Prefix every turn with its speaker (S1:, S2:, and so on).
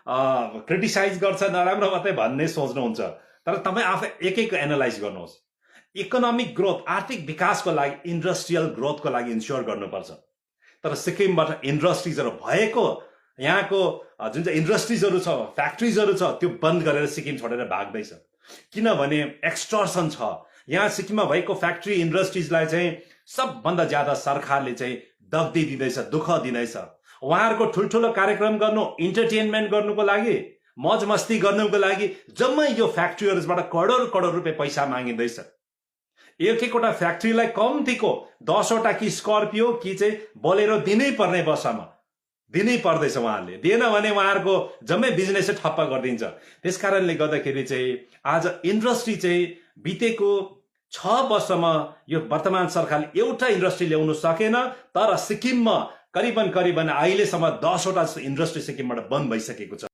S1: Criticise गर्छ, नराम्रो मात्रै भन्ने सोच्नुहुन्छ। तर तपाईँ आफै एक एनालाइज गर्नुहोस्। इकोनोमिक ग्रोथ, आर्थिक विकासको लागि, इन्डस्ट्रियल ग्रोथको लागि इन्स्योर गर्नुपर्छ। तर सिक्किमबाट इन्डस्ट्रिजहरू भएको, यहाँको जुन चाहिँ इन्डस्ट्रिजहरू छ, फ्याक्ट्रिजहरू छ, त्यो बन्द गरेर सिक्किम छोडेर भाग्दैछ। किनभने एक्सटर्सन छ। यहाँ सिक्किममा भएको फ्याक्ट्री इन्डस्ट्रिजलाई चाहिँ सबभन्दा ज्यादा सरकारले चाहिँ दग्दी दिँदैछ, दुःख दिँदैछ। उहाँहरूको ठुल्ठुलो कार्यक्रम गर्नु, इन्टरटेनमेन्ट गर्नुको लागि, मौज मस्ती गर्नुको लागि जम्मै यो फ्याक्ट्रीहरूबाट करोड करोड रुपियाँ पैसा मागिँदैछ। एक एकवटा फ्याक्ट्रीलाई कम्तीको 10वटा कि स्कर्पियो कि चाहिँ बोलेरो दिनै पर्ने वर्षमा दिनै पर्दैछ। उहाँहरूले दिएन भने उहाँहरूको जम्मै बिजनेसै ठप्प गरिदिन्छ। त्यस कारणले गर्दाखेरि चाहिँ आज इन्डस्ट्री चाहिँ बितेको 6 वर्षमा यो वर्तमान सरकारले एउटा इन्डस्ट्री ल्याउन सकेन। तर सिक्किममा करिबन अहिलेसम्म 10वटा इन्डस्ट्री सिक्किमबाट बन्द भइसकेको छ।